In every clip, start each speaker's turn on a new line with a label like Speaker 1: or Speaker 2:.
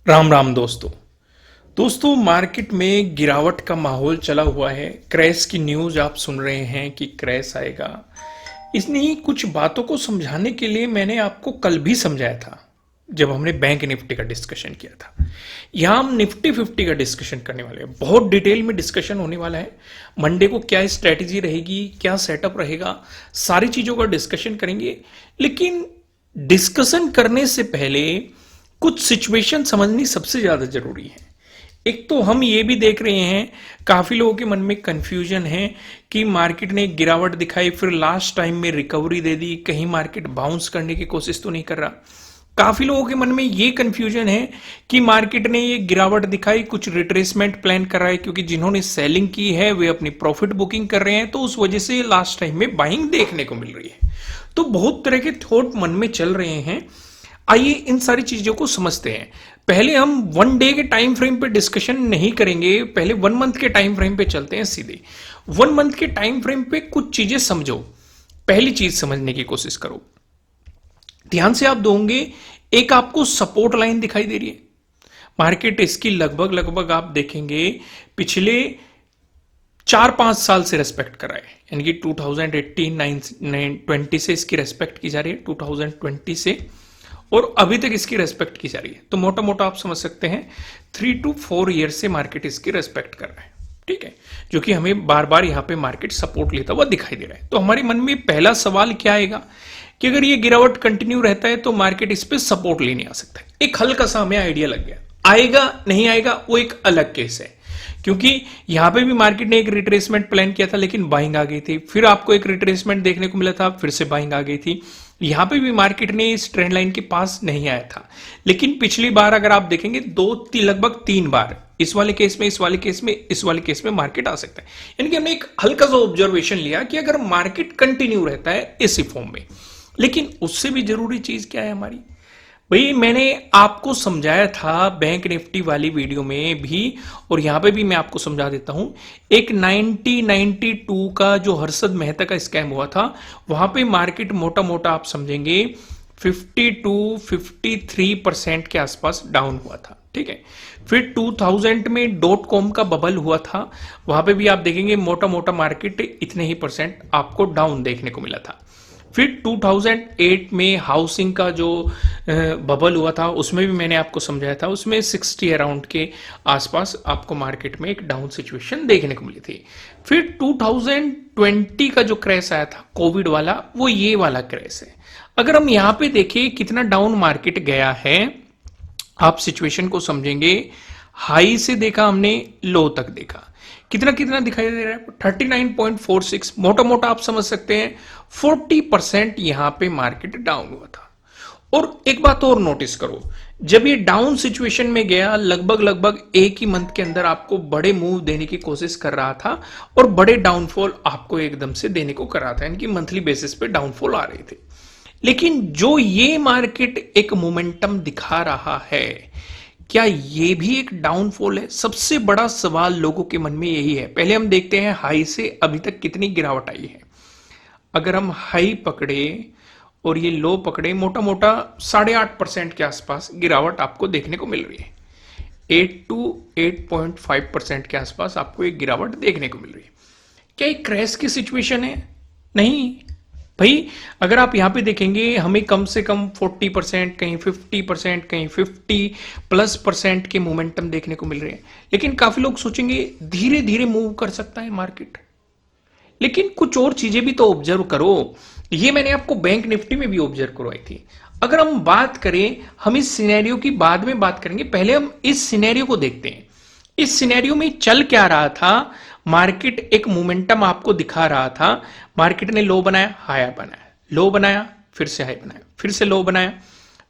Speaker 1: राम राम दोस्तों मार्केट में गिरावट का माहौल चला हुआ है। क्रैश की न्यूज़ आप सुन रहे हैं कि क्रैश आएगा। इतनी कुछ बातों को समझाने के लिए मैंने आपको कल भी समझाया था जब हमने बैंक निफ्टी का डिस्कशन किया था। यहाँ हम निफ्टी 50 का डिस्कशन करने वाले हैं। बहुत डिटेल में डिस्कशन होने वाला है। मंडे को क्या स्ट्रैटेजी रहेगी, क्या सेटअप रहेगा, सारी चीज़ों का डिस्कशन करेंगे। लेकिन डिस्कशन करने से पहले कुछ सिचुएशन समझनी सबसे ज्यादा जरूरी है। एक तो हम ये भी देख रहे हैं काफी लोगों के मन में कंफ्यूजन है कि मार्केट ने गिरावट दिखाई, फिर लास्ट टाइम में रिकवरी दे दी, कहीं मार्केट बाउंस करने की कोशिश तो नहीं कर रहा। काफी लोगों के मन में ये कंफ्यूजन है कि मार्केट ने ये गिरावट दिखाई, कुछ रिट्रेसमेंट प्लान कर रहा है, क्योंकि जिन्होंने सेलिंग की है वे अपनी प्रॉफिट बुकिंग कर रहे हैं, तो उस वजह से लास्ट टाइम में बाइंग देखने को मिल रही है। तो बहुत तरह के थॉट मन में चल रहे हैं। आइए इन सारी चीजों को समझते हैं। पहले हम वन डे के टाइम फ्रेम पे डिस्कशन नहीं करेंगे, पहले 1 मंथ के टाइम फ्रेम पे चलते हैं सीधे। 1 मंथ के टाइम फ्रेम पे कुछ चीजें समझो। पहली चीज समझने की कोशिश करो, ध्यान से आप दोगे। एक आपको सपोर्ट लाइन दिखाई दे रही है। मार्केट इसकी लगभग आप देखेंगे पिछले 4-5 साल से रेस्पेक्ट कर रहा है, यानी कि 2018-20 से इसकी रेस्पेक्ट की जा रही है, 2020 से, और अभी तक इसकी रेस्पेक्ट की जा रही है। तो मोटा मोटा आप समझ सकते हैं 3 to 4 ईयर से मार्केट इसकी रेस्पेक्ट कर रहा है, ठीक है, जो कि हमें बार बार यहां पे मार्केट सपोर्ट लेता हुआ दिखाई दे रहा है। तो हमारे मन में पहला सवाल क्या आएगा कि अगर ये गिरावट कंटिन्यू रहता है तो मार्केट इस पे सपोर्ट लेने आ सकता है। एक हल्का सा हमें आइडिया लग गया। आएगा नहीं आएगा वो एक अलग केस है, क्योंकि यहां पे भी मार्केट ने एक रिट्रेसमेंट प्लान किया था, लेकिन बाइंग आ गई थी। फिर आपको एक रिट्रेसमेंट देखने को मिला था, फिर से बाइंग आ गई थी। यहां पे भी मार्केट ने इस ट्रेंड लाइन के पास नहीं आया था, लेकिन पिछली बार अगर आप देखेंगे लगभग 3 बार, इस वाले केस में, इस वाले केस में, इस वाले केस में मार्केट आ सकता है। यानी कि हमने एक हल्का सा ऑब्जर्वेशन लिया कि अगर मार्केट कंटिन्यू रहता है इसी फॉर्म में। लेकिन उससे भी जरूरी चीज क्या है हमारी, भाई मैंने आपको समझाया था बैंक निफ्टी वाली वीडियो में भी, और यहां पे भी मैं आपको समझा देता हूं। एक 92 का जो हर्षद मेहता का स्कैम हुआ था, वहां पे मार्केट मोटा मोटा आप समझेंगे 52-53% के आसपास डाउन हुआ था, ठीक है। फिर 2000 में .com का बबल हुआ था, वहां पे भी आप देखेंगे मोटा मोटा मार्केट इतने ही परसेंट आपको डाउन देखने को मिला था। फिर 2008 में हाउसिंग का जो बबल हुआ था, उसमें भी मैंने आपको समझाया था, उसमें 60 अराउंड के आसपास आपको मार्केट में एक डाउन सिचुएशन देखने को मिली थी। फिर 2020 का जो क्रैश आया था कोविड वाला, वो ये वाला क्रैश है। अगर हम यहां पे देखिए कितना डाउन मार्केट गया है, आप सिचुएशन को समझेंगे। हाई से देखा हमने, लो तक देखा, कितना कितना दिखाई दे रहा है, 39.46। मोटा मोटा आप समझ सकते हैं 40% यहां पे मार्केट डाउन हुआ था। और एक बात और नोटिस करो, जब ये डाउन सिचुएशन में गया, लगभग एक ही मंथ के अंदर आपको बड़े मूव देने की कोशिश कर रहा था, और बड़े डाउनफॉल आपको एकदम से देने को कर रहा था, यानी कि मंथली बेसिस पे डाउनफॉल आ रहे थे। लेकिन जो ये मार्केट एक मोमेंटम दिखा रहा है, क्या ये भी एक डाउनफॉल है? सबसे बड़ा सवाल लोगों के मन में यही है। पहले हम देखते हैं हाई से अभी तक कितनी गिरावट आई है। अगर हम हाई पकड़े और ये लो पकड़े, मोटा मोटा 8.5% के आसपास गिरावट आपको देखने को मिल रही है। 8 to 8.5% के आसपास आपको एक गिरावट देखने को मिल रही है। क्या एक क्रैश की सिचुएशन है? नहीं भाई, अगर आप यहां पे देखेंगे हमें कम से कम 40%, कहीं 50%, कहीं 50+% के मोमेंटम देखने को मिल रहे हैं। लेकिन काफी लोग सोचेंगे धीरे धीरे मूव कर सकता है मार्केट, लेकिन कुछ और चीजें भी तो ऑब्जर्व करो। ये मैंने आपको बैंक निफ्टी में भी ऑब्जर्व करवाई थी। अगर हम बात करें, हम इस सिनेरियो की बाद में बात करेंगे, पहले हम इस सिनेरियो को देखते हैं। इस सिनेरियो में चल क्या रहा था, मार्केट एक मोमेंटम आपको दिखा रहा था। मार्केट ने लो बनाया, हाई बनाया, लो बनाया, फिर से हाई बनाया, फिर से लो बनाया,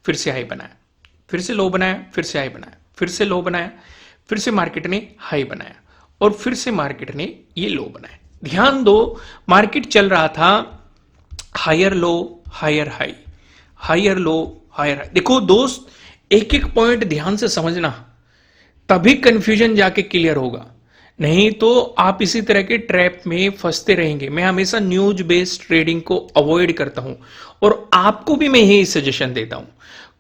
Speaker 1: फिर से हाई बनाया, फिर से लो बनाया, फिर से हाई बनाया, फिर से लो बनाया, फिर से मार्केट ने हाई बनाया, और फिर से मार्केट ने ये लो बनाया। ध्यान दो, मार्केट चल रहा था higher low, higher high, higher low, higher high. देखो दोस्त, एक एक पॉइंट ध्यान से समझना, तभी कंफ्यूजन जाके क्लियर होगा, नहीं तो आप इसी तरह के ट्रैप में फंसते रहेंगे। मैं हमेशा न्यूज बेस्ड ट्रेडिंग को अवॉइड करता हूं, और आपको भी मैं यही सजेशन देता हूं।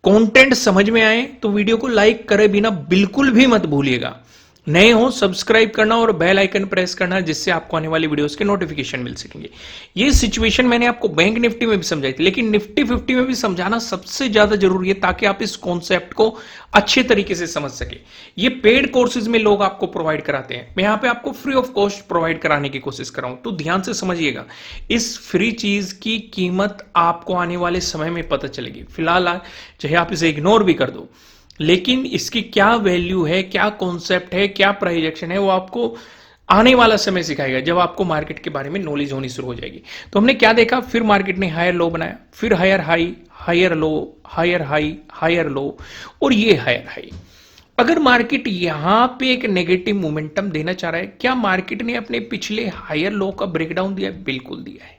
Speaker 1: कंटेंट समझ में आए तो वीडियो को लाइक करे बिना बिल्कुल भी मत भूलिएगा। नए हो सब्सक्राइब करना और बेल आइकन प्रेस करना, जिससे आपको आने वाली वीडियोस के नोटिफिकेशन मिल सकेंगे। ये सिचुएशन मैंने आपको बैंक निफ्टी में भी समझाई थी, लेकिन निफ्टी 50 में भी समझाना सबसे ज्यादा जरूरी है, ताकि आप इस कॉन्सेप्ट को अच्छे तरीके से समझ सके। ये पेड कोर्सेज में लोग आपको प्रोवाइड कराते हैं, मैं यहां पे आपको फ्री ऑफ कॉस्ट प्रोवाइड कराने की कोशिश कर रहा हूं। तो ध्यान से समझिएगा, इस फ्री चीज की कीमत आपको आने वाले समय में पता चलेगी। फिलहाल चाहे आप इसे इग्नोर भी कर दो, लेकिन इसकी क्या वैल्यू है, क्या कॉन्सेप्ट है, क्या प्रोजेक्शन है, वो आपको आने वाला समय सिखाएगा, जब आपको मार्केट के बारे में नॉलेज होनी शुरू हो जाएगी। तो हमने क्या देखा, फिर मार्केट ने हायर लो बनाया, फिर higher high, higher low, higher high, higher low, और ये हायर हाई। अगर मार्केट यहां पे एक नेगेटिव मोमेंटम देना चाह रहा है, क्या मार्केट ने अपने पिछले हायर लो का ब्रेकडाउन दिया? बिल्कुल दिया है।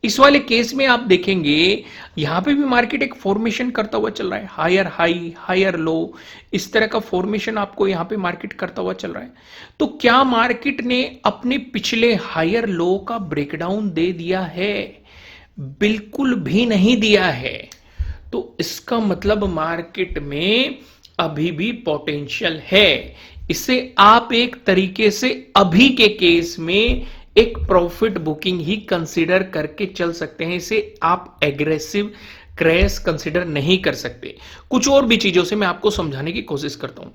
Speaker 1: इस वाले केस में आप देखेंगे यहां पे भी मार्केट एक फॉर्मेशन करता हुआ चल रहा है, हायर हाई, हायर लो, इस तरह का फॉर्मेशन आपको यहां पे मार्केट करता हुआ चल रहा है। तो क्या मार्केट ने अपने पिछले हायर लो का ब्रेकडाउन दे दिया है? बिल्कुल भी नहीं दिया है। तो इसका मतलब मार्केट में अभी भी पोटेंशियल है। इसे आप एक तरीके से अभी के केस में एक प्रॉफिट बुकिंग ही कंसीडर करके चल सकते हैं। इसे आप एग्रेसिव क्रैश कंसीडर नहीं कर सकते। कुछ और भी चीजों से मैं आपको समझाने की कोशिश करता हूं।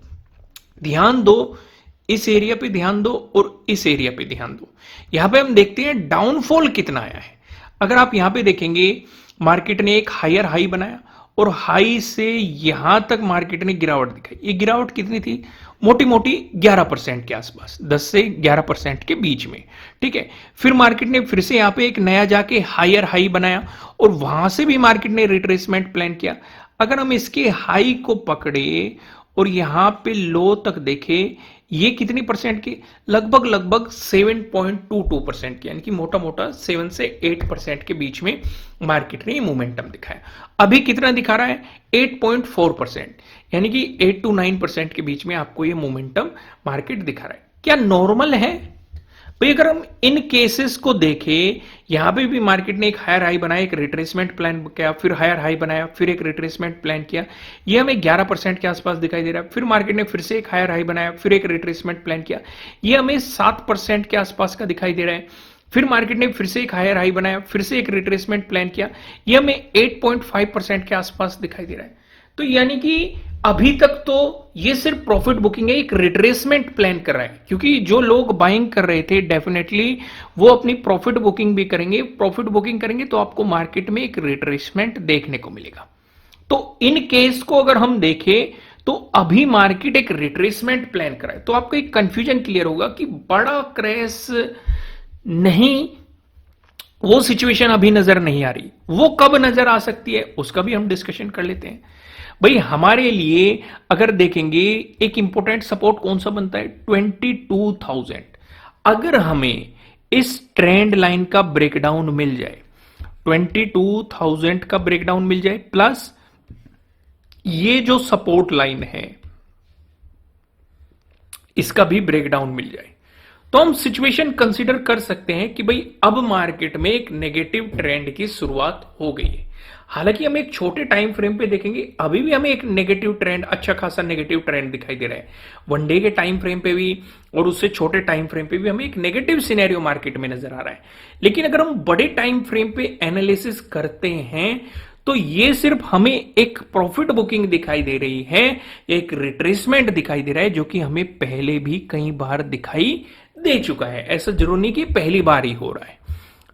Speaker 1: ध्यान दो, इस एरिया पे ध्यान दो और इस एरिया पे ध्यान दो। यहां पे हम देखते हैं डाउनफॉल कितना आया है। अगर आप यहां पे देखेंगे, मार्केट ने एक हायर हाई बनाया और हाई से यहां तक मार्केट ने गिरावट दिखाई। ये गिरावट कितनी थी? मोटी मोटी 11% के आसपास, 10 से 11% के बीच में, ठीक है। फिर मार्केट ने फिर से यहां पे एक नया जाके हायर हाई बनाया और वहां से भी मार्केट ने रिट्रेसमेंट प्लान किया। अगर हम इसके हाई को पकड़े और यहां पे लो तक देखे, ये कितनी परसेंट की? लगभग 7.22% की, यानी कि मोटा मोटा 7 से 8% के बीच में मार्केट ने ये मोमेंटम दिखाया। अभी कितना दिखा रहा है? 8.4%, यानी कि 8 to 9% के बीच में आपको ये मोमेंटम मार्केट दिखा रहा है। क्या नॉर्मल है भाई? अगर हम इन केसेस को देखें, यहां पे भी मार्केट ने एक हायर हाई बनाया, एक रिट्रेसमेंट प्लान किया, फिर हायर हाई बनाया, फिर एक रिट्रेसमेंट प्लान किया, ये हमें 11% के आसपास दिखाई दे रहा है। फिर मार्केट ने फिर से एक हायर हाई बनाया, फिर एक रिट्रेसमेंट प्लान किया, ये हमें 7% के आसपास का दिखाई दे रहा है। फिर मार्केट ने फिर से एक हायर हाई बनाया, फिर से एक रिट्रेसमेंट प्लान किया, ये हमें 8.5% के आसपास दिखाई दे रहा है। तो यानी कि अभी तक तो ये सिर्फ प्रॉफिट बुकिंग है, एक रिट्रेसमेंट प्लान कर रहा है, क्योंकि जो लोग बाइंग कर रहे थे डेफिनेटली वो अपनी प्रॉफिट बुकिंग भी करेंगे। प्रॉफिट बुकिंग करेंगे तो आपको मार्केट में एक रिट्रेसमेंट देखने को मिलेगा। तो इन केस को अगर हम देखें तो अभी मार्केट एक रिट्रेसमेंट प्लान कर रहा है। तो आपको एक कंफ्यूजन क्लियर होगा कि बड़ा क्रैश नहीं, वो सिचुएशन अभी नजर नहीं आ रही। वो कब नजर आ सकती है उसका भी हम डिस्कशन कर लेते हैं। भाई हमारे लिए अगर देखेंगे, एक इंपॉर्टेंट सपोर्ट कौन सा बनता है? 22,000। अगर हमें इस ट्रेंड लाइन का ब्रेकडाउन मिल जाए, 22,000 का ब्रेकडाउन मिल जाए, प्लस ये जो सपोर्ट लाइन है इसका भी ब्रेकडाउन मिल जाए, तो हम सिचुएशन कंसीडर कर सकते हैं कि भाई अब मार्केट में एक नेगेटिव ट्रेंड की शुरुआत हो गई है। हालांकि हम एक छोटे टाइम फ्रेम पे देखेंगे, अभी भी हमें एक नेगेटिव ट्रेंड, अच्छा खासा नेगेटिव ट्रेंड दिखाई दे रहा है। वन डे के टाइम फ्रेम पे भी और उससे छोटे टाइम फ्रेम पे भी हमें एक नेगेटिव सिनेरियो मार्केट में नजर आ रहा है। लेकिन अगर हम बड़े टाइम फ्रेम पे एनालिसिस करते हैं तो ये सिर्फ हमें एक प्रॉफिट बुकिंग दिखाई दे रही है, एक रिट्रेसमेंट दिखाई दे रहा है, जो कि हमें पहले भी कई बार दिखाई दे चुका है। ऐसा जरूर नहीं कि पहली बार ही हो रहा है।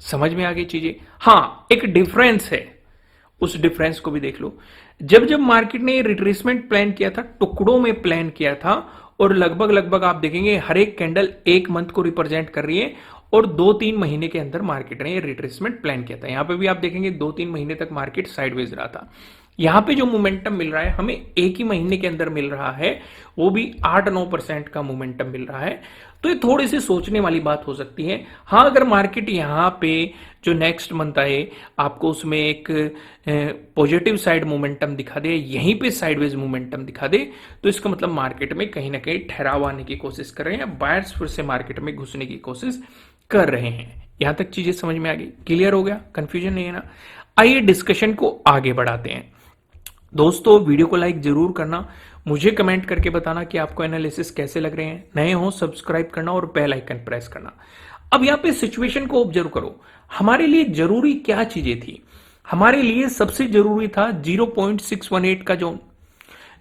Speaker 1: समझ में आ गई चीजें? हाँ, एक डिफरेंस है, उस डिफरेंस को भी देख लो। जब जब मार्केट ने रिट्रेसमेंट प्लान किया था, टुकड़ों में प्लान किया था, और लगभग आप देखेंगे हर एक कैंडल एक मंथ को रिप्रेजेंट कर रही है, और 2-3 महीने के अंदर मार्केट ने रिट्रेसमेंट प्लान किया था। यहां पे भी आप देखेंगे 2-3 महीने तक मार्केट साइडवेज रहा था। यहां पे जो मोमेंटम मिल रहा है हमें एक ही महीने के अंदर मिल रहा है, वो भी 8-9% का मोमेंटम मिल रहा है। तो ये थोड़ी सी सोचने वाली बात हो सकती है। हाँ, अगर मार्केट यहां पे जो नेक्स्ट मंथ आए आपको उसमें एक पॉजिटिव साइड मोमेंटम दिखा दे, यहीं पे साइडवेज मोमेंटम दिखा दे, तो इसका मतलब मार्केट में कहीं ना कहीं ठहराव आने की कोशिश कर रहे हैं, बायर्स फिर से मार्केट में घुसने की कोशिश कर रहे हैं। यहां तक चीजें समझ में आ गई? क्लियर हो गया? कंफ्यूजन नहीं है ना? आइए डिस्कशन को आगे बढ़ाते हैं। दोस्तों वीडियो को लाइक जरूर करना, मुझे कमेंट करके बताना कि आपको एनालिसिस कैसे लग रहे हैं। नए हो सब्सक्राइब करना और बेल आइकन प्रेस करना। अब यहाँ पे सिचुएशन को ऑब्जर्व करो, हमारे लिए जरूरी क्या चीजें थी। हमारे लिए सबसे जरूरी था 0.618 का जोन,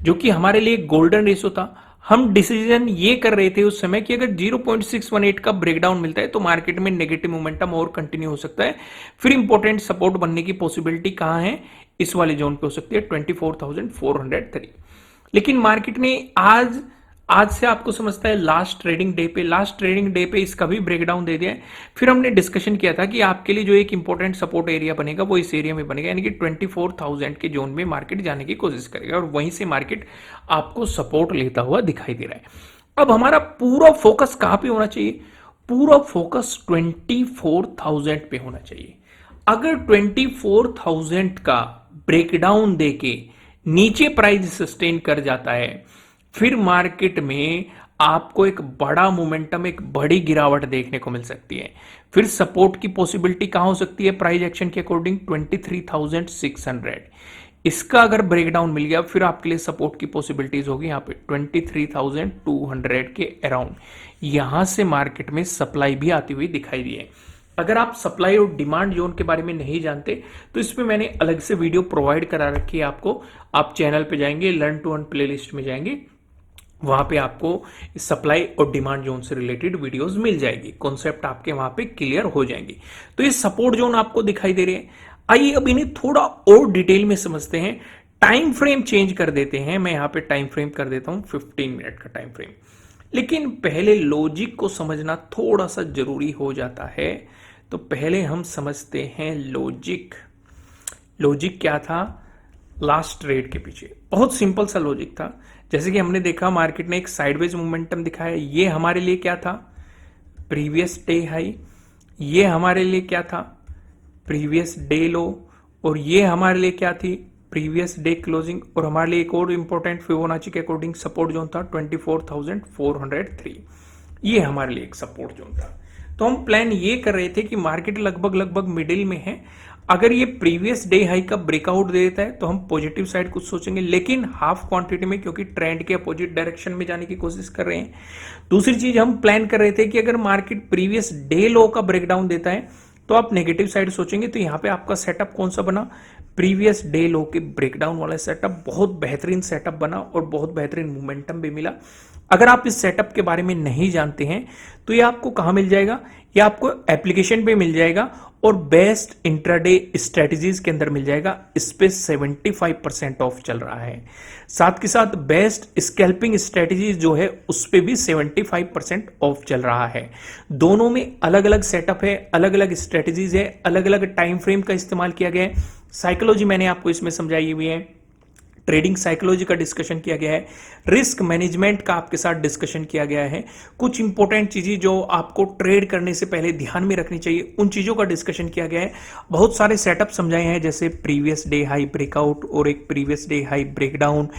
Speaker 1: जो कि हमारे लिए गोल्डन रेशो था। हम डिसीजन ये कर रहे थे उस समय कि अगर 0.618 का ब्रेकडाउन मिलता है तो मार्केट में नेगेटिव मोमेंटम और कंटिन्यू हो सकता है। फिर इंपॉर्टेंट सपोर्ट बनने की पॉसिबिलिटी कहां है, इस वाले जोन पे हो सकती है 24,403। लेकिन मार्केट ने आज से आपको समझता है लास्ट ट्रेडिंग डे पे इसका भी ब्रेकडाउन दे दिया है। फिर हमने डिस्कशन किया था कि आपके लिए जो एक इंपॉर्टेंट सपोर्ट एरिया बनेगा वो इस एरिया में बनेगा, यानी कि 24,000 के जोन में मार्केट जाने की कोशिश करेगा और वहीं से मार्केट आपको सपोर्ट लेता हुआ दिखाई दे रहा है। अब हमारा पूरा फोकस कहां पे होना चाहिए, पूरा फोकस 24,000 पे होना चाहिए। अगर 24,000 का ब्रेकडाउन देके नीचे प्राइस सस्टेन कर जाता है, फिर मार्केट में आपको एक बड़ा मोमेंटम, एक बड़ी गिरावट देखने को मिल सकती है। फिर सपोर्ट की पॉसिबिलिटी कहां हो सकती है प्राइस एक्शन के अकॉर्डिंग, 23,600। इसका अगर ब्रेकडाउन मिल गया फिर आपके लिए सपोर्ट की पॉसिबिलिटीज होगी यहां पे 23,200 के अराउंड। यहां से मार्केट में सप्लाई भी आती हुई दिखाई दी है। अगर आप सप्लाई और डिमांड जोन के बारे में नहीं जानते तो इसमें मैंने अलग से वीडियो प्रोवाइड करा रखी है आपको। आप चैनल पे जाएंगे, लर्न टू अर्न प्लेलिस्ट में जाएंगे, वहां पे आपको सप्लाई और डिमांड जोन से रिलेटेड वीडियोस मिल जाएगी, कॉन्सेप्ट आपके वहां पे क्लियर हो जाएंगे। तो ये सपोर्ट जोन आपको दिखाई दे रहे हैं। आइए अब इन्हें थोड़ा और डिटेल में समझते हैं। टाइम फ्रेम चेंज कर देते हैं, मैं यहां पे टाइम फ्रेम कर देता हूं 15 मिनट का टाइम फ्रेम। लेकिन पहले लॉजिक को समझना थोड़ा सा जरूरी हो जाता है, तो पहले हम समझते हैं लॉजिक। लॉजिक क्या था लास्ट ट्रेड के पीछे, बहुत सिंपल सा लॉजिक था। जैसे कि हमने देखा मार्केट ने एक साइडवेज मोमेंटम दिखाया, ये हमारे लिए क्या था, प्रीवियस डे हाई, ये हमारे लिए क्या था, प्रीवियस डे लो, और ये हमारे लिए क्या थी, प्रीवियस डे क्लोजिंग। और हमारे लिए एक और इंपॉर्टेंट फिबोनाची के अकॉर्डिंग सपोर्ट जोन था 24,403। ये हमारे लिए एक सपोर्ट जोन था। तो हम प्लान ये कर रहे थे कि मार्केट लगभग मिडिल में है, अगर ये प्रीवियस डे हाई का ब्रेकआउट दे देता है तो हम पॉजिटिव साइड कुछ सोचेंगे, लेकिन हाफ क्वांटिटी में, क्योंकि ट्रेंड के अपोजिट डायरेक्शन में जाने की कोशिश कर रहे हैं। दूसरी चीज हम प्लान कर रहे थे कि अगर मार्केट प्रीवियस डे लो का ब्रेकडाउन देता है तो आप नेगेटिव साइड सोचेंगे। तो यहां पे आपका सेटअप कौन सा बना, प्रीवियस डे लो के ब्रेकडाउन वाला सेटअप। बहुत बेहतरीन सेटअप बना और बहुत बेहतरीन मोमेंटम भी मिला। अगर आप इस सेटअप के बारे में नहीं जानते हैं तो ये आपको कहां मिल जाएगा, ये आपको एप्लीकेशन पे मिल जाएगा और बेस्ट इंट्राडे स्ट्रेटजीज के अंदर मिल जाएगा। इस पे 75% ऑफ चल रहा है। साथ के साथ बेस्ट स्कैल्पिंग स्ट्रेटजीज जो है उस पे भी 75% ऑफ चल रहा है। दोनों में अलग अलग सेटअप है, अलग अलग स्ट्रेटजीज है, अलग अलग टाइम फ्रेम का इस्तेमाल किया गया है। साइकोलॉजी मैंने आपको इसमें समझाई हुई है, ट्रेडिंग साइकोलॉजी का डिस्कशन किया गया है, रिस्क मैनेजमेंट का आपके साथ डिस्कशन किया गया है। कुछ इंपॉर्टेंट चीजें जो आपको ट्रेड करने से पहले ध्यान में रखनी चाहिए उन चीजों का डिस्कशन किया गया है। बहुत सारे सेटअप समझाए हैं, जैसे प्रीवियस डे हाई ब्रेकआउट और एक previous day high breakdown,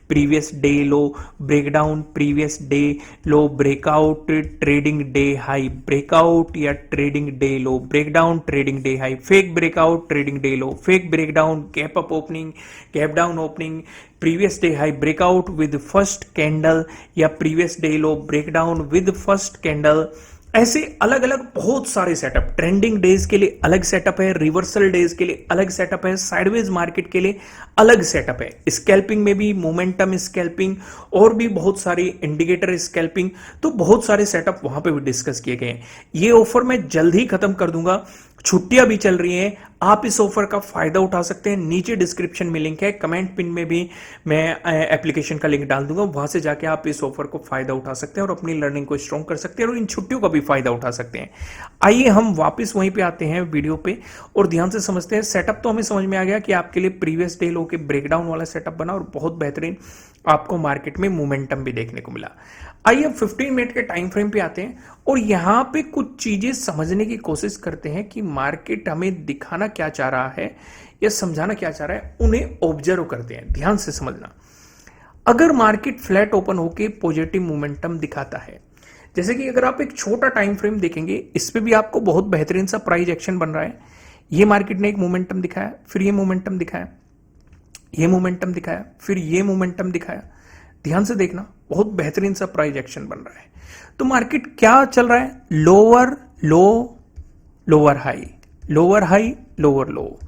Speaker 1: previous day low breakdown, previous day low breakout, trading day high breakout या trading day low breakdown, trading day high fake breakout, trading day low fake breakdown, gap up opening, gap down opening, previous day high breakout with first candle या previous day low breakdown with first candle. ऐसे अलग अलग बहुत सारे setup, trending days के लिए अलग setup है, रिवर्सल डेज के लिए अलग सेटअप है, साइडवेज मार्केट के लिए अलग सेटअप है, स्कैल्पिंग में भी मोमेंटम स्कैल्पिंग और भी बहुत सारी इंडिकेटर स्कैल्पिंग, तो बहुत सारे सेटअप वहां पे भी डिस्कस किए गए हैं। ये ऑफर मैं जल्द ही खत्म कर दूंगा, छुट्टियां भी चल रही हैं, आप इस ऑफर का फायदा उठा सकते हैं। नीचे डिस्क्रिप्शन में लिंक है, कमेंट पिन में भी मैं एप्लीकेशन का लिंक डाल दूंगा, वहां से जाके आप इस ऑफर को फायदा उठा सकते हैं और अपनी लर्निंग को स्ट्रॉन्ग कर सकते हैं और इन छुट्टियों का भी फायदा उठा सकते हैं। आइए हम वापस वहीं पे आते हैं वीडियो पे और ध्यान से समझते हैं। सेटअप तो हमें समझ में आ गया कि आपके लिए प्रीवियस डे लो के ब्रेकडाउन वाला सेटअप बना और बहुत बेहतरीन आपको मार्केट में मोमेंटम भी देखने को मिला। आइए अब 15 मिनट के टाइम फ्रेम पे आते हैं और यहां पे कुछ चीजें समझने की कोशिश करते हैं कि मार्केट हमें दिखाना क्या चाह रहा है या समझाना क्या चाह रहा है, उन्हें ऑब्जर्व करते हैं। ध्यान से समझना, अगर मार्केट फ्लैट ओपन होके पॉजिटिव मोमेंटम दिखाता है, जैसे कि अगर आप एक छोटा टाइम फ्रेम देखेंगे, इस पे भी आपको बहुत बेहतरीन सा प्राइस एक्शन बन रहा है। ये मार्केट ने एक मोमेंटम दिखाया, फिर ये मोमेंटम दिखाया, ये मोमेंटम दिखाया, फिर ये मोमेंटम दिखाया। ध्यान से देखना, बहुत बेहतरीन सा प्राइस एक्शन बन रहा है। तो मार्केट क्या चल रहा है? लोअर लो, lower high, lower high, lower लो,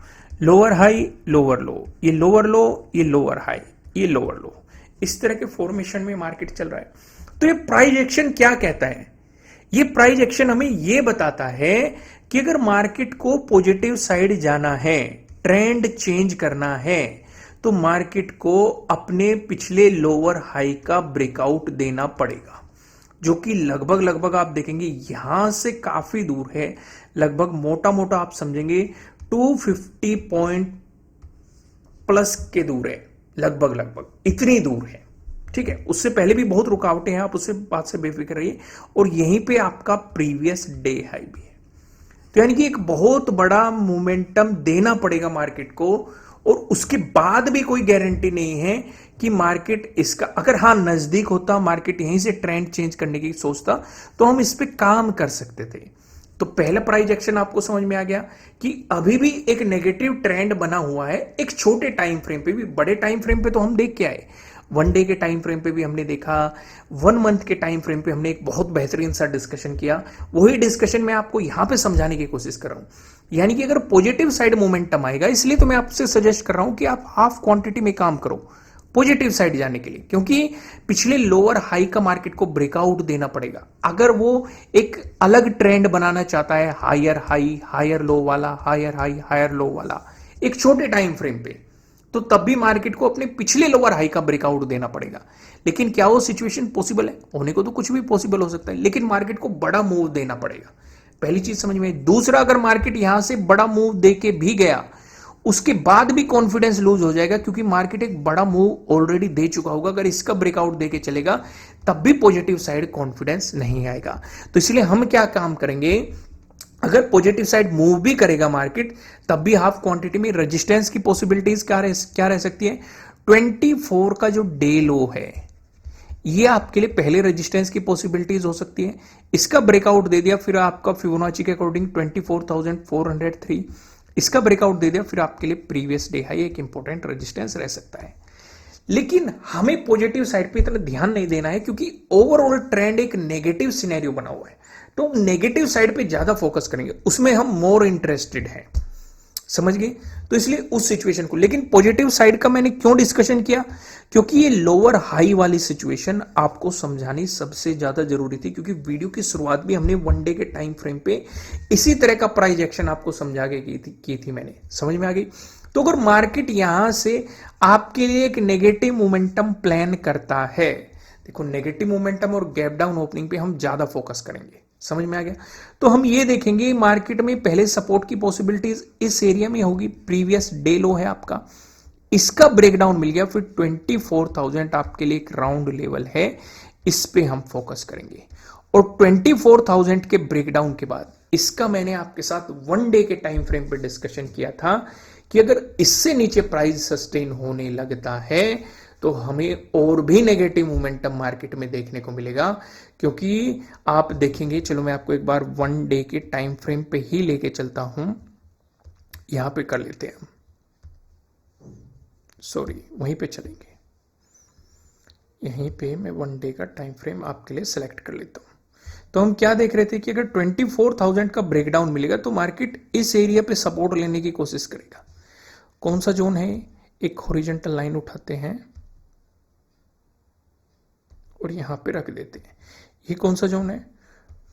Speaker 1: लोअर हाई, लोअर लो, ये लोअर लो, ये लोअर हाई, ये लोअर लो, इस तरह के फॉर्मेशन में मार्केट चल रहा है। तो ये प्राइस एक्शन क्या कहता है? ये प्राइस एक्शन हमें ये बताता है कि अगर मार्केट को पॉजिटिव साइड जाना है, ट्रेंड चेंज करना है, तो मार्केट को अपने पिछले लोअर हाई का ब्रेकआउट देना पड़ेगा, जो कि लगभग लगभग आप देखेंगे यहां से काफी दूर है। लगभग मोटा मोटा आप समझेंगे 250 पॉइंट प्लस के दूर है, लगभग लगभग इतनी दूर है। ठीक है, उससे पहले भी बहुत रुकावटें हैं, आप उससे बात से बेफिक्र रहिए। और यहीं पे आपका प्रीवियस डे हाई भी है। तो यानी कि एक बहुत बड़ा मोमेंटम देना पड़ेगा मार्केट को, और उसके बाद भी कोई गारंटी नहीं है कि मार्केट इसका, अगर हाँ नजदीक होता, मार्केट यहीं से ट्रेंड चेंज करने की सोचता, तो हम इस पे काम कर सकते थे। तो पहला प्राइस एक्शन आपको समझ में आ गया कि अभी भी एक नेगेटिव ट्रेंड बना हुआ है, एक छोटे टाइम फ्रेम पे भी। बड़े टाइम फ्रेम पे तो हम देख के आए, 1 डे के टाइम फ्रेम पे भी हमने देखा, 1 मंथ के टाइम फ्रेम पे हमने एक बहुत बेहतरीन सा डिस्कशन किया। वही डिस्कशन मैं आपको यहां पे समझाने की कोशिश कर रहा हूं। यानी कि अगर पॉजिटिव साइड मोमेंटम आएगा, इसलिए तो मैं आपसे सजेस्ट कर रहा हूं कि आप हाफ क्वांटिटी में काम करो पॉजिटिव साइड जाने के लिए, क्योंकि पिछले लोअर हाई का मार्केट को ब्रेकआउट देना पड़ेगा। अगर वो एक अलग ट्रेंड बनाना चाहता है, हायर हाई हायर लो वाला, हायर हाई हायर लो वाला, एक छोटे टाइम फ्रेम पे, तो तब भी मार्केट को अपने पिछले लोअर हाई का ब्रेकआउट देना पड़ेगा। लेकिन क्या वो सिचुएशन पॉसिबल है? होने को तो कुछ भी पॉसिबल हो सकता है, लेकिन मार्केट को बड़ा मूव देना पड़ेगा। पहली चीज समझ में। दूसरा, अगर मार्केट यहां से बड़ा मूव देके भी गया, उसके बाद भी कॉन्फिडेंस लूज हो जाएगा, क्योंकि मार्केट एक बड़ा मूव ऑलरेडी दे चुका होगा। अगर इसका ब्रेकआउट देके चलेगा, तब भी पॉजिटिव साइड कॉन्फिडेंस नहीं आएगा। तो इसलिए हम क्या काम करेंगे, अगर पॉजिटिव साइड मूव भी करेगा मार्केट, तब भी हाफ क्वांटिटी में रेजिस्टेंस की पॉसिबिलिटीज क्या रह सकती है? 24 का जो डे लो है, ये आपके लिए पहले रेजिस्टेंस की पॉसिबिलिटीज हो सकती है। इसका ब्रेकआउट दे दिया, फिर आपका फिबोनाची के अकॉर्डिंग 24,403, इसका ब्रेकआउट दे दिया, फिर आपके लिए प्रीवियस डे हाई एक इंपॉर्टेंट रेजिस्टेंस रह सकता है। लेकिन हमें पॉजिटिव साइड पे इतना ध्यान नहीं देना है, क्योंकि ओवरऑल ट्रेंड एक नेगेटिव सिनेरियो बना हुआ है। तो नेगेटिव साइड पे ज्यादा फोकस करेंगे, उसमें हम मोर इंटरेस्टेड हैं। समझ गए? तो इसलिए उस सिचुएशन को, लेकिन पॉजिटिव साइड का मैंने क्यों डिस्कशन किया? क्योंकि ये लोअर हाई वाली सिचुएशन आपको समझानी सबसे ज्यादा जरूरी थी, क्योंकि वीडियो की शुरुआत भी हमने 1 डे के टाइम फ्रेम पे इसी तरह का प्राइस एक्शन आपको समझा के की थी मैंने। समझ में आ गई? तो अगर मार्केट यहां से आपके लिए एक नेगेटिव मोमेंटम प्लान करता है, देखो नेगेटिव मोमेंटम और गैप डाउन ओपनिंग पे हम ज्यादा फोकस करेंगे। समझ में आ गया? तो हम ये देखेंगे मार्केट में पहले सपोर्ट की पॉसिबिलिटीज इस एरिया में होगी, प्रीवियस डे लो है आपका, इसका ब्रेकडाउन मिल गया, फिर 24,000 आपके लिए एक राउंड लेवल है, इस पे हम फोकस करेंगे। और 24,000 के ब्रेकडाउन के बाद, इसका मैंने आपके साथ 1 डे के टाइम फ्रेम पे डिस्कशन किया था कि अगर इससे नीचे प्राइस सस्टेन होने लगता है, तो हमें और भी नेगेटिव मोमेंटम मार्केट में देखने को मिलेगा। क्योंकि आप देखेंगे, चलो मैं आपको एक बार 1 डे के टाइम फ्रेम पे ही लेके चलता हूं, यहां पे कर लेते हैं, सॉरी वहीं पे चलेंगे, यहीं पे मैं 1 डे का टाइम फ्रेम आपके लिए सिलेक्ट कर लेता हूं। तो हम क्या देख रहे थे कि अगर 24,000 का ब्रेकडाउन मिलेगा, तो मार्केट इस एरिया पे सपोर्ट लेने की कोशिश करेगा। कौन सा जोन है? एक हॉरिजॉन्टल लाइन उठाते हैं और यहां पे रख देते हैं। ये कौन सा जोन है?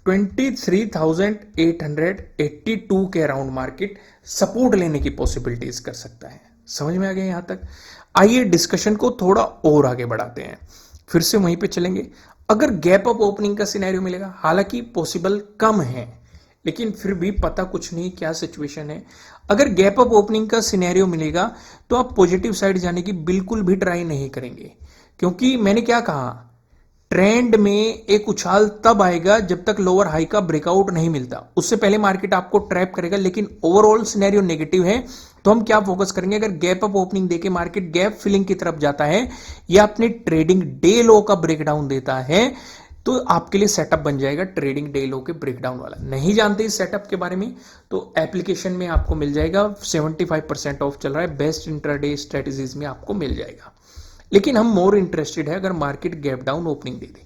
Speaker 1: 23,882 के अराउंड मार्केट सपोर्ट लेने की पॉसिबिलिटीज कर सकता है। समझ में आ गया यहां तक? आइए डिस्कशन को थोड़ा और आगे बढ़ाते हैं, फिर से वहीं पे चलेंगे। अगर गैप अप ओपनिंग का सिनेरियो मिलेगा, हालांकि पॉसिबल कम है, लेकिन फिर भी पता कुछ नहीं क्या सिचुएशन है। अगर गैप अप ओपनिंग का सिनेरियो मिलेगा, तो आप पॉजिटिव साइड जाने की बिल्कुल भी ट्राई नहीं करेंगे, क्योंकि मैंने क्या कहा, ट्रेंड में एक उछाल तब आएगा जब तक लोअर हाई का ब्रेकआउट नहीं मिलता, उससे पहले मार्केट आपको ट्रैप करेगा। लेकिन ओवरऑल सिनेरियो नेगेटिव है, तो हम क्या फोकस करेंगे? अगर गैप अप ओपनिंग देके मार्केट गैप फिलिंग की तरफ जाता है, या अपने ट्रेडिंग डे लो का ब्रेकडाउन देता है, तो आपके लिए सेटअप बन जाएगा ट्रेडिंग डे लो के ब्रेकडाउन वाला। नहीं जानते इस सेटअप के बारे में तो एप्लीकेशन में आपको मिल जाएगा, 75% ऑफ चल रहा है, बेस्ट इंट्राडे स्ट्रेटेजीज में आपको मिल जाएगा। लेकिन हम मोर इंटरेस्टेड है अगर मार्केट गैप डाउन ओपनिंग दे दे,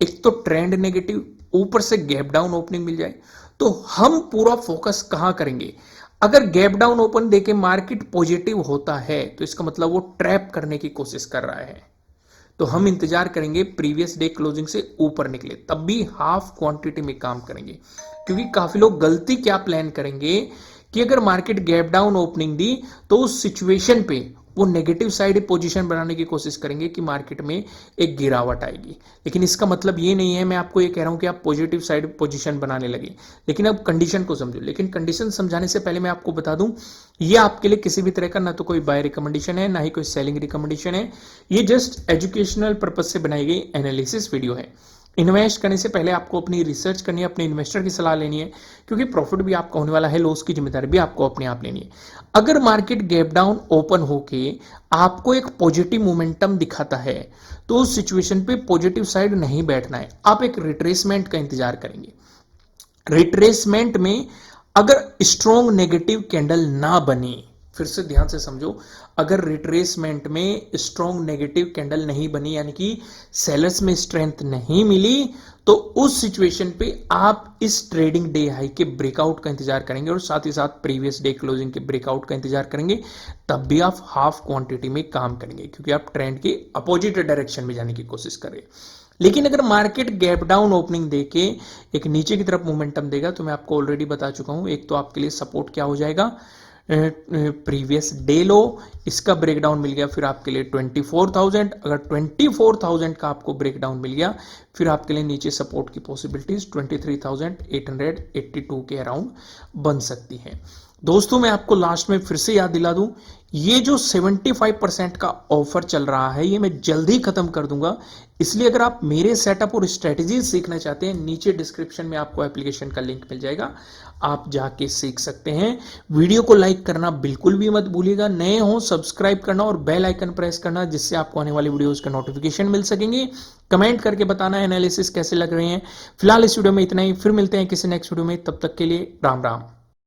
Speaker 1: एक तो ट्रेंड नेगेटिव, ऊपर से गैप डाउन ओपनिंग मिल जाए, तो हम पूरा फोकस कहां करेंगे। अगर गैप डाउन ओपन देके मार्केट पॉजिटिव होता है तो इसका मतलब वो ट्रैप करने की कोशिश कर रहा है, तो हम इंतजार करेंगे प्रीवियस डे क्लोजिंग से ऊपर निकले, तब भी हाफ क्वांटिटी में काम करेंगे। क्योंकि काफी लोग गलती क्या प्लान करेंगे कि अगर मार्केट गैप डाउन ओपनिंग दी तो उस सिचुएशन पे वो नेगेटिव साइड पोजीशन बनाने की कोशिश करेंगे कि मार्केट में एक गिरावट आएगी। लेकिन इसका मतलब ये नहीं है मैं आपको ये कह रहा हूं कि आप पॉजिटिव साइड पोजीशन बनाने लगे, लेकिन अब कंडीशन को समझो। लेकिन कंडीशन समझाने से पहले मैं आपको बता दूं, ये आपके लिए किसी भी तरह का ना तो कोई बाय रिकमेंडेशन है ना ही कोई सेलिंग रिकमेंडेशन है, ये जस्ट एजुकेशनल पर्पज से बनाई गई एनालिसिस वीडियो है। इन्वेस्ट करने से पहले आपको अपनी रिसर्च करनी है, अपने इन्वेस्टर की सलाह लेनी है, क्योंकि प्रॉफिट भी आपका होने वाला है, लॉस की जिम्मेदारी भी आपको अपने आप लेनी है। अगर मार्केट गैप डाउन ओपन होके आपको एक पॉजिटिव मोमेंटम दिखाता है तो उस सिचुएशन पे पॉजिटिव साइड नहीं बैठना है, आप एक रिट्रेसमेंट का इंतजार करेंगे। रिट्रेसमेंट में अगर स्ट्रॉन्ग नेगेटिव कैंडल ना बनी, फिर से ध्यान से समझो, अगर रिट्रेसमेंट में स्ट्रॉन्ग नेगेटिव कैंडल नहीं बनी यानी कि सेलर्स में स्ट्रेंथ नहीं मिली, तो उस सिचुएशन पे आप इस ट्रेडिंग डे हाई के ब्रेकआउट का इंतजार करेंगे और साथ ही साथ प्रीवियस डे क्लोजिंग के ब्रेकआउट का इंतजार करेंगे। तब भी आप हाफ क्वांटिटी में काम करेंगे क्योंकि आप ट्रेंड के अपोजिट डायरेक्शन में जाने की कोशिश करें। लेकिन अगर मार्केट गैप डाउन ओपनिंग देके एक नीचे की तरफ मोमेंटम देगा तो मैं आपको ऑलरेडी बता चुका हूं, एक तो आपके लिए सपोर्ट क्या हो जाएगा, प्रीवियस डे लो, इसका ब्रेकडाउन मिल गया फिर आपके लिए 24,000। अगर 24,000 का आपको ब्रेकडाउन मिल गया फिर आपके लिए नीचे सपोर्ट की पॉसिबिलिटीज 23,882 के अराउंड बन सकती है। दोस्तों मैं आपको लास्ट में फिर से याद दिला दूं, ये जो 75% का ऑफर चल रहा है ये मैं जल्दी खत्म कर दूंगा, इसलिए अगर आप मेरे सेटअप और स्ट्रेटेजी सीखना चाहते हैं नीचे डिस्क्रिप्शन में आपको एप्लीकेशन का लिंक मिल जाएगा, आप जाके सीख सकते हैं। वीडियो को लाइक करना बिल्कुल भी मत भूलिएगा, नए हो सब्सक्राइब करना और बेल आइकन प्रेस करना जिससे आपको आने वाली वीडियोस का नोटिफिकेशन मिल सकेंगे। कमेंट करके बताना एनालिसिस कैसे लग रहे हैं। फिलहाल इस वीडियो में इतना ही, फिर मिलते हैं किसी नेक्स्ट वीडियो में, तब तक के लिए राम राम।